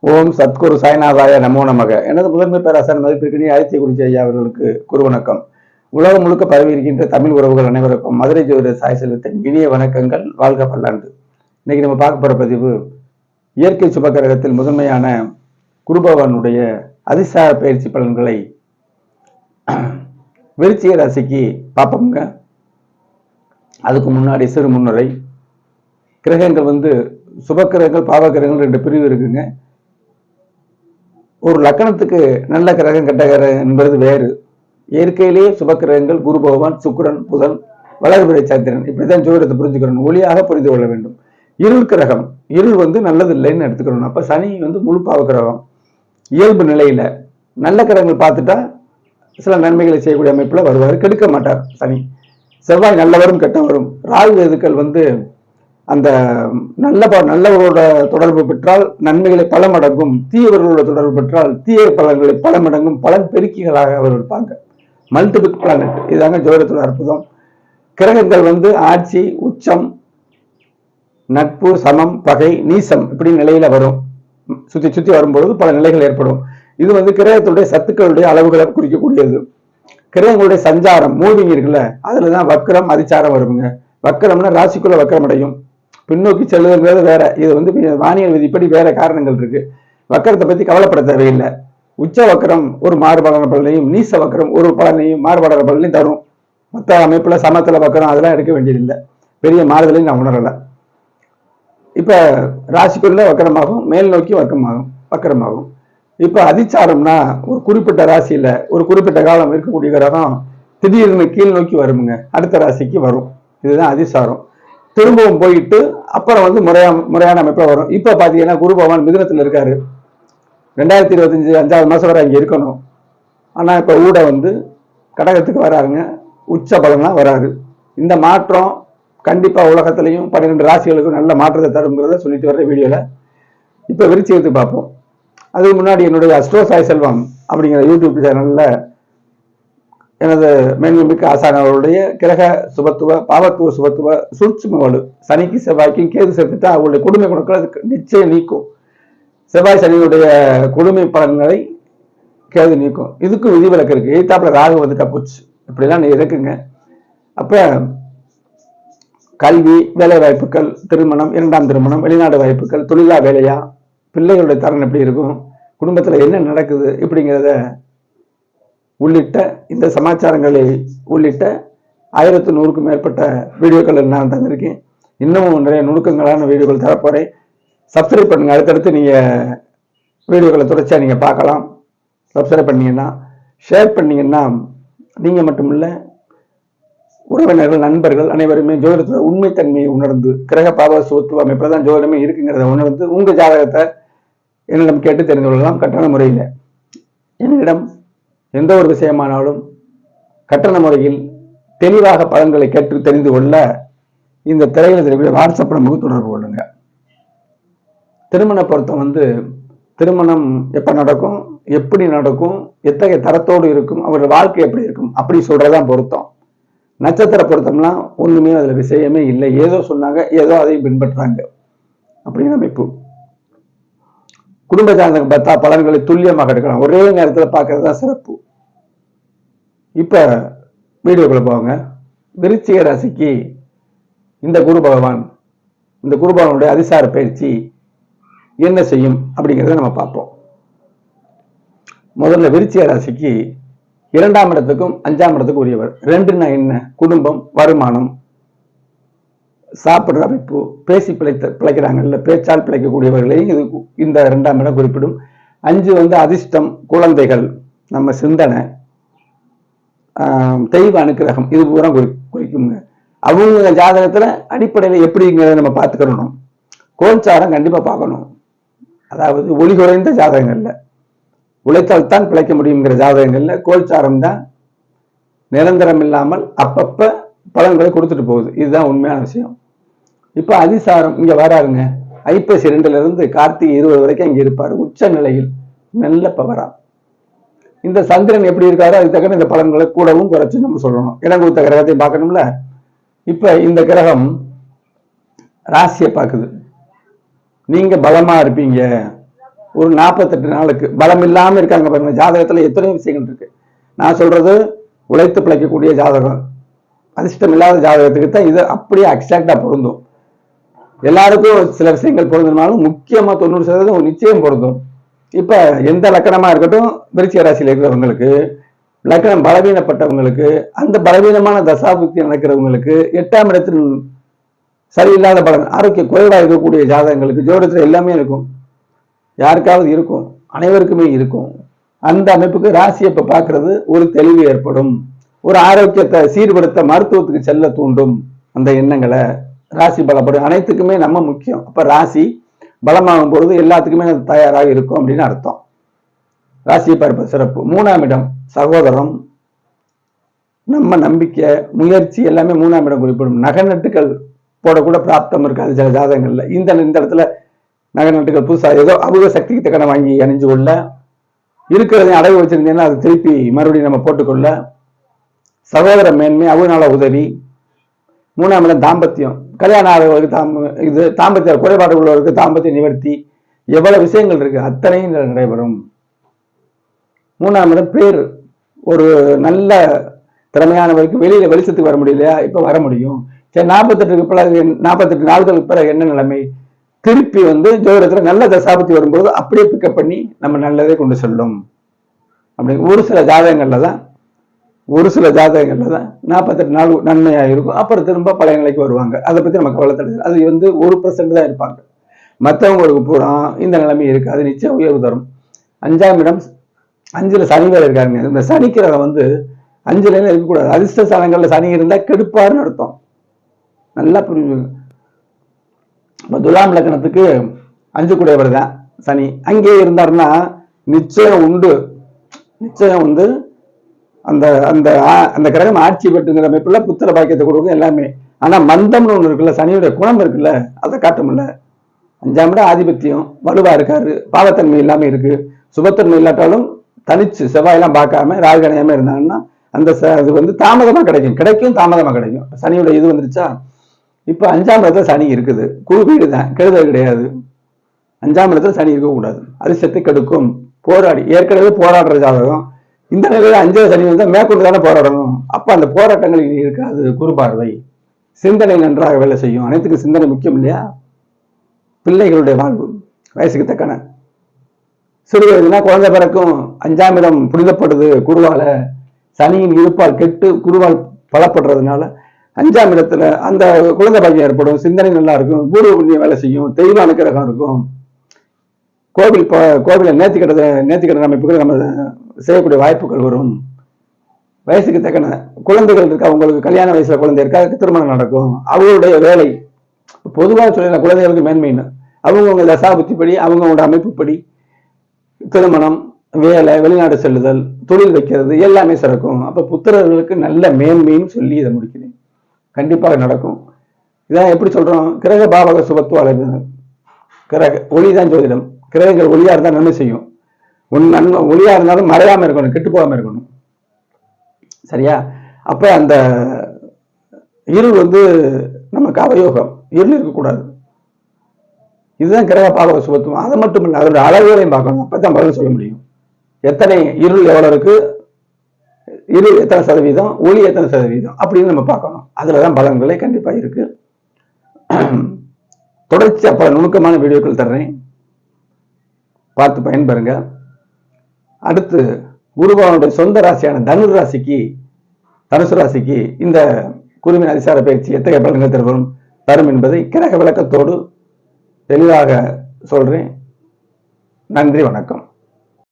ஓம் சத்குரு சாய்நாதாய நமோ நமக. எனது முதன்மை பேராசிரியர் மதிப்பிற்கினி ஆதித்ய குருஜி ஐயா அவர்களுக்கு குருவணக்கம். உலகம் முழுக்க பரவி இருக்கின்ற தமிழ் உறவுகள் அனைவருக்கும் மதுரை ஜோதிட சாய் செல்வத்தின் இனிய வணக்கங்கள். வாழ்க பல்லாண்டு. இன்னைக்கு நம்ம பார்க்க போற பதிவு இயற்கை சுபகிரகத்தில் முதன்மையான குருபகவானுடைய அதிசார பயிற்சி பலன்களை விருச்சிக ராசிக்கு பார்ப்போங்க. அதுக்கு முன்னாடி சிறு முன்னுரை. கிரகங்கள் சுபக்கிரகங்கள் பாவக்கிரகங்கள் 2 பிரிவு இருக்குங்க. ஒரு லக்கணத்துக்கு நல்ல கிரகம் கெட்ட கிரகம் என்பது வேறு. இயற்கையிலேயே சுபக்கிரகங்கள் குரு பகவான், சுக்கிரன், புதன், வளர்பிறை சந்திரன், இப்படிதான் ஜோதிடத்தை புரிஞ்சுக்கணும், ஒளியாக புரிந்து கொள்ள வேண்டும். இருள் கிரகம், இருள் நல்லது இல்லைன்னு எடுத்துக்கணும். அப்ப சனி முழு பாவ கிரகம். இயல்பு நிலையில நல்ல கிரகங்கள் பார்த்துட்டா சில நன்மைகளை செய்யக்கூடிய அமைப்புல வருவார், கெடுக்க மாட்டார் சனி. செவ்வாய் நல்லவரும் கெட்டவரும். ராகு எதுக்கள் அந்த நல்லவர்களோட தொடர்பு பெற்றால் நன்மைகளை பல மடங்கும், தீயவர்களோட தொடர்பு பெற்றால் தீய பலன்களை பல மடங்கும் பலன் பெருக்கிகளாக அவர் இருப்பாங்க. மல்டிபிள் பிளானட், இதாங்க ஜோதிடத்தோட அற்புதம். கிரகங்கள் ஆட்சி, உச்சம், நட்பு, சமம், பகை, நீசம் இப்படி நிலையில வரும். சுத்தி சுத்தி வரும்பொழுது பல நிலைகள் ஏற்படும். இது கிரகத்துடைய சத்துக்களுடைய அளவுகளை குறிக்கக்கூடியது. கிரகங்களுடைய சஞ்சாரம், மூவிங் இருக்குல்ல, அதுலதான் வக்கரம் அதிச்சாரம் வருங்க. வக்கரம்னா ராசிக்குள்ள வக்கரம் அடையும், பின்னோக்கி செல்லுங்கிறது வேற. இது வானியல் விதிப்படி வேற காரணங்கள் இருக்கு. வக்கரத்தை பத்தி கவலைப்பட தேவையில்லை. உச்ச வக்கரம் ஒரு மாறுபாடான பலனையும், நீச வக்கரம் ஒரு பலனையும் மாறுபாடான பலனையும் தரும். மற்ற அமைப்புல சமத்துல வக்கரம் அதெல்லாம் எடுக்க வேண்டியதில்லை, பெரிய மாறுதலையும் நான் உணரல. இப்ப ராசிக்குள்ள வக்கரமாகும், மேல் நோக்கி வக்கரமாகும். இப்ப அதிச்சாரம்னா ஒரு குறிப்பிட்ட ராசியில ஒரு குறிப்பிட்ட காலம் இருக்கக்கூடிய கிரகம் திடீர்னு கீழ் நோக்கி வருமுங்க, அடுத்த ராசிக்கு வரும். இதுதான் அதிசாரம். திரும்பவும் போயிட்டு அப்புறம் முறையான அமைப்புல வரும். இப்ப பாத்தீங்கன்னா குரு பகவான் மிதுனத்துல இருக்காரு. 2025 5வது மாசம் வரை அங்க இருக்கணும். ஆனா இப்ப ஊட கடகத்துக்கு வராருங்க, உச்ச பலனா வராரு. இந்த மாற்றம் கண்டிப்பா உலகத்திலையும் 12 ராசிகளுக்கும் நல்ல மாற்றத்தை தருங்கிறத சொல்லிட்டு வர்ற வீடியோல இப்ப விருச்சிகத்துக்கு பார்ப்போம். அதுக்கு முன்னாடி என்னுடைய அஸ்ட்ரோ சாய் செல்வம் அப்படிங்கிற யூடியூப் சேனல்ல எனது மேன்மிக்க ஆசானவர்களுடைய கிரக சுபத்துவ, பாவத்துவ, சுபத்துவ, சூட்சும வலு, சனிக்கு செவ்வாய்க்கும் கேது சேர்த்துட்டா அவங்களுடைய கொடுமை குணக்கள் நிச்சயம் நீக்கும். செவ்வாய் சனியுடைய கொடுமை பலன்களை கேது நீக்கும். இதுக்கும் விதிவிலக்கு இருக்கு. எய்தாப்புல ராகு தப்புச்சு, இப்படிலாம் இருக்குங்க. அப்ப கல்வி, வேலை வாய்ப்புகள், திருமணம், 2ஆம் திருமணம், வெளிநாடு வாய்ப்புகள், தொழிலா வேலையா, பிள்ளைகளுடைய தரம் எப்படி இருக்கும், குடும்பத்துல என்ன நடக்குது இப்படிங்கிறத உள்ளிட்ட இந்த சமாச்சாரங்களை உள்ளிட்ட 1100க்கும் மேற்பட்ட வீடியோக்கள் நான் தந்திருக்கேன். இன்னமும் நிறைய நுணுக்கங்களான வீடியோக்கள் தரப்போறேன். சப்ஸ்கிரைப் பண்ணுங்க. அடுத்தடுத்து நீங்க வீடியோக்களை தொடர்ச்சியா நீங்க பார்க்கலாம். சப்ஸ்கிரைப் பண்ணீங்கன்னா, ஷேர் பண்ணீங்கன்னா, நீங்க மட்டுமில்ல உறவினர்கள், நண்பர்கள் அனைவருமே ஜோதிடத்துல உண்மைத்தன்மையை உணர்ந்து, கிரக பாவ சுத்துவ அமைப்புல தான் ஜோதிடமே இருக்குங்கிறத உணர்ந்து உங்க ஜாதகத்தை என்னிடம் கேட்டு தெரிந்து கொள்ளலாம். கட்டண முறையில் என்னிடம் எந்த ஒரு விஷயமானாலும் கட்டண முறையில் தெளிவாக பலன்களை கேட்டு தெரிந்து கொள்ள இந்த திரையில் தெரியக்கூடிய வாட்ஸ்அப் நமக்கு தொடர்பு கொள்ளுங்க. திருமண பொருத்தம் திருமணம் எப்ப நடக்கும், எப்படி நடக்கும், எத்தகைய தரத்தோடு இருக்கும், அவருடைய வாழ்க்கை எப்படி இருக்கும் அப்படி சொல்றதான் பொருத்தம். நட்சத்திர பொருத்தம்லாம் ஒண்ணுமே அதுல விஷயமே இல்லை. ஏதோ சொன்னாங்க, ஏதோ அதையும் பின்பற்றாங்க அப்படின்னு அமைப்பு. குடும்ப ஜாதகம் பார்த்தா பலன்களை துல்லியமாக எடுக்கலாம். ஒரே நேரத்தில் பார்க்கறது தான் சிறப்பு. இப்ப வீடியோக்குள்ள போவாங்க. விருச்சிக ராசிக்கு இந்த குரு பகவானுடைய அதிசார பயிற்சி என்ன செய்யும் அப்படிங்கிறத நம்ம பார்ப்போம். முதல்ல விருச்சிக ராசிக்கு 2ஆம் இடத்துக்கும் 5ஆம் இடத்துக்கும் உரியவர். 2ன்னா என்ன? குடும்பம், வருமானம், சாப்பிடுற அமைப்பு, பேசி பிழைக்கிறாங்கல்ல, பேச்சால் பிழைக்கக்கூடியவர்களையும் இது இந்த 2ஆம் இடம் குறிப்பிடும். 5 அதிர்ஷ்டம், குழந்தைகள், நம்ம சிந்தனை, தெய்வ அனுக்கிரகம், இது பூரா குறிக்குங்க. அவங்க ஜாதகத்துல அடிப்படையில எப்படிங்கிறத நம்ம பார்த்துக்கணும். கோல்சாரம் கண்டிப்பா பார்க்கணும். அதாவது ஒளி குறைந்த ஜாதகங்கள்ல, உழைத்தால் தான் பிழைக்க முடியுங்கிற ஜாதகங்கள்ல கோல்சாரம் தான் நிரந்தரம் இல்லாமல் அப்பப்ப பலன்களை கொடுத்துட்டு போகுது. இதுதான் உண்மையான விஷயம். இப்ப அதிசாரம் இங்க வராருங்க. ஐப்பசி 2ல இருந்து கார்த்திகை 20 வரைக்கும் இங்க இருப்பாரு, உச்ச நிலையில், நல்ல பவரா. இந்த சந்திரன் எப்படி இருக்காரு, அதுக்கு தக்க இந்த பலன்களை கூடவும் குறைச்சு நம்ம சொல்லணும். இடம் கொடுத்த கிரகத்தையும் பார்க்கணும்ல. இப்ப இந்த கிரகம் ராசியை பார்க்குது. நீங்க பலமா இருப்பீங்க, ஒரு 48 நாளுக்கு பலம் இல்லாம இருக்காங்க பாருங்க, ஜாதகத்துல எத்தனையோ விஷயங்கள் இருக்கு. நான் சொல்றது உழைத்து பிழைக்கக்கூடிய ஜாதகம், அதிர்ஷ்டம் இல்லாத ஜாதகத்துக்கு தான் இது அப்படியே எக்ஸாக்டா பொருந்தும். எல்லாருக்கும் சில விஷயங்கள் பொருந்தினாலும் முக்கியமா 90% நிச்சயம் பொருந்தும். இப்ப எந்த லக்கணமா இருக்கட்டும், விருச்சிக ராசியில் இருக்கிறவங்களுக்கு, லக்கணம் பலவீனப்பட்டவங்களுக்கு, அந்த பலவீனமான தசாபுக்தி நடக்கிறவங்களுக்கு, 8ஆம் இடத்தில் சரியில்லாத பலன், ஆரோக்கிய குறைவா இருக்கக்கூடிய ஜாதகங்களுக்கு ஜோதிடத்துல எல்லாமே இருக்கும். யாருக்காவது இருக்கும், அனைவருக்குமே இருக்கும். அந்த அமைப்புக்கு ராசி இப்ப பாக்குறது ஒரு தெளிவு ஏற்படும், ஒரு ஆரோக்கியத்தை சீர்படுத்த மருத்துவத்துக்கு செல்ல தூண்டும். அந்த எண்ணங்களை ராசி பலப்படும். அனைத்துக்குமே நம்ம முக்கியம். அப்ப ராசி பலமாகும் பொழுது எல்லாத்துக்குமே தயாராக இருக்கும் அப்படின்னு அர்த்தம். ராசியை பார்ப்பது சிறப்பு. 3ஆம் இடம் சகோதரம், நம்ம நம்பிக்கை, முயற்சி எல்லாமே 3ஆம் இடம் குறிப்பிடும். நகநட்டுகள் போடக்கூட பிராப்தம் இருக்காது சில ஜாதகங்கள்ல. இந்த இடத்துல நகநட்டுகள் புதுசா ஏதோ அவங்க சக்திக்கு தக்கன வாங்கி அணிஞ்சு கொள்ள, இருக்கிறதையும் அடகு வச்சிருந்தீங்கன்னா அது திருப்பி மறுபடியும் நம்ம போட்டுக்கொள்ள, சகோதர மேன்மை, அவங்களால உதவி. 3ஆம் இடம் தாம்பத்தியம், கல்யாணம் ஆகிறவர்களுக்கு இது தாம்பத்திய குறைபாடு உள்ளவருக்கு தாம்பத்திய நிவர்த்தி, எவ்வளவு விஷயங்கள் இருக்கு அத்தனையும் நடைபெறும். 3ஆம் இடம் பேர், ஒரு நல்ல திறமையானவருக்கு வெளியில வெளிச்சத்துக்கு வர முடியலையா, இப்ப வர முடியும். சரி, 48 நாட்களுக்கு பிறகு என்ன நிலைமை, திருப்பி ஜோதிடத்துல நல்ல தசாபத்தி வரும்போது அப்படியே பிக்கப் பண்ணி நம்ம நல்லதே கொண்டு செல்லும். அப்படி ஒரு சில ஜாதகங்கள்ல தான் 48 நாள் நன்மையா இருக்கும். அப்புறம் திரும்ப பழைய நிலைக்கு வருவாங்க. அதை பத்தி நம்ம கவலை தடுது. அது 1% தான் இருப்பாங்க. மற்றவங்களுக்கு பூரா இந்த நிலைமை இருக்கு. அது நிச்சயம் உயர்வு தரும். 5ஆம் இடம் 5ல சனி வேற இருக்காங்க. இந்த சனிக்கிரகம் 5ல இருக்கக்கூடாது. அதிர்ஷ்ட ஸ்தானங்கள்ல சனி இருந்தா கெடுப்பாருன்னு அர்த்தம். நல்லா புரிஞ்சுங்க. துலாம் லக்னத்துக்கு 5 கூடையவர் தான் சனி. அங்கே இருந்தாருன்னா நிச்சயம் உண்டு. நிச்சயம் அந்த அந்த அந்த கிரகம் ஆட்சி பெற்றுங்கிற அமைப்புல புத்திர பாக்கியத்தை கொடுக்கும் எல்லாமே. ஆனா மந்தம்னு ஒண்ணு இருக்குல்ல, சனியுடைய குணம் இருக்குல்ல, அதை காட்ட முடியல. 5ஆம் இடம் ஆதிபத்தியம் வலுவா இருக்காரு, பாவத்தன்மை இல்லாம இருக்கு. சுபத்தன்மை இல்லாட்டாலும் தனிச்சு செவ்வாயெல்லாம் பார்க்காம ராகுகணையாம இருந்தாங்கன்னா அந்த அது தாமதமா கிடைக்கும் தாமதமா கிடைக்கும். சனியோட இது வந்துருச்சா. இப்ப 5ஆம் இடத்துல சனி இருக்குது, குரு வீடு தான், கெடுதல் கிடையாது. 5ஆம் இடத்துல சனி இருக்கக்கூடாது, அதிர்ஷ்டத்தை கெடுக்கும். போராடி ஏற்கனவே போராடுற ஜாதகம் இந்த நிலையில 5வது சனி மேற்கொண்டு தானே போராடணும். அப்ப அந்த போராட்டங்கள் இருக்காது. குரு பார்வை, சிந்தனை நன்றாக வேலை செய்யும். அனைத்துக்கும் சிந்தனை முக்கியம் இல்லையா. பிள்ளைகளுடைய வாழ்வு வயசுக்கு தக்கன சிறு வயதுனா குழந்தை பிறக்கும். 5ஆம் இடம் புனிதப்படுது குருவால, சனியின் இருப்பால் கெட்டு குருவால் பலப்படுறதுனால 5ஆம் இடத்துல அந்த குழந்தை பாக்கியம் ஏற்படும். சிந்தனை நல்லா இருக்கும், பூர்வ புண்ணியம் வேலை செய்யும், தெய்வ அனுக்கிரகம் இருக்கும். கோவில நேர்த்திக்கடன் அமைப்புகள் நம்ம செய்யக்கூடிய வாய்ப்புகள் வரும். வயசுக்கு தக்கன குழந்தைகள் இருக்கா, உங்களுக்கு கல்யாண வயசுல குழந்தை இருக்கா, திருமணம் நடக்கும். அவங்களுடைய வேலை பொதுவாக சொல்ல குழந்தைகளுக்கு மேன்மைன்னு அவங்கவுங்க தசாபுத்திப்படி அவங்கவுங்களோட அமைப்புப்படி திருமணம், வேலை, வெளிநாடு செல்லுதல், தொழில் வைக்கிறது எல்லாமே சிறக்கும். அப்ப புத்திரர்களுக்கு நல்ல மேன்மைன்னு சொல்லி இதை முடிக்கிறேன். கண்டிப்பாக நடக்கும். இதான் எப்படி சொல்றோம், கிரக பாவக சுபத்துவ அளவு. கிரக ஒளிதான் ஜோதிடம். கிரகங்கள் ஒளியா இருந்தா நன்மை செய்யும். நன்மை ஒளியா இருந்தாலும் மறையாம இருக்கணும், கெட்டு போகாம இருக்கணும். சரியா. அப்ப அந்த இருள் நமக்கு அவயோகம், இருள் இருக்கக்கூடாது. இதுதான் கிரக பாவக சுபத்துவம். அது மட்டும் இல்லை, அதோட அளவுகளையும் பார்க்கணும். அப்பதான் பதில் சொல்ல முடியும். எத்தனை இருள் எவ்வளவு இருக்கு, இருள் எத்தனை சதவீதம், ஒளி எத்தனை சதவீதம் அப்படின்னு நம்ம பார்க்கணும். அதுலதான் பலன்களே கண்டிப்பா இருக்கு. தொடர்ச்சி அப்ப நுணுக்கமான வீடியோக்கள் தர்றேன், பார்த்து பயன்பெறுங்க. அடுத்து குருபவனுடைய சொந்த ராசியான தனுசு ராசிக்கு இந்த குருவின் அதிசார பயிற்சி எத்தகைய பலன்கள் தரும் என்பதை கிரக விளக்கத்தோடு தெளிவாக சொல்றேன். நன்றி, வணக்கம்.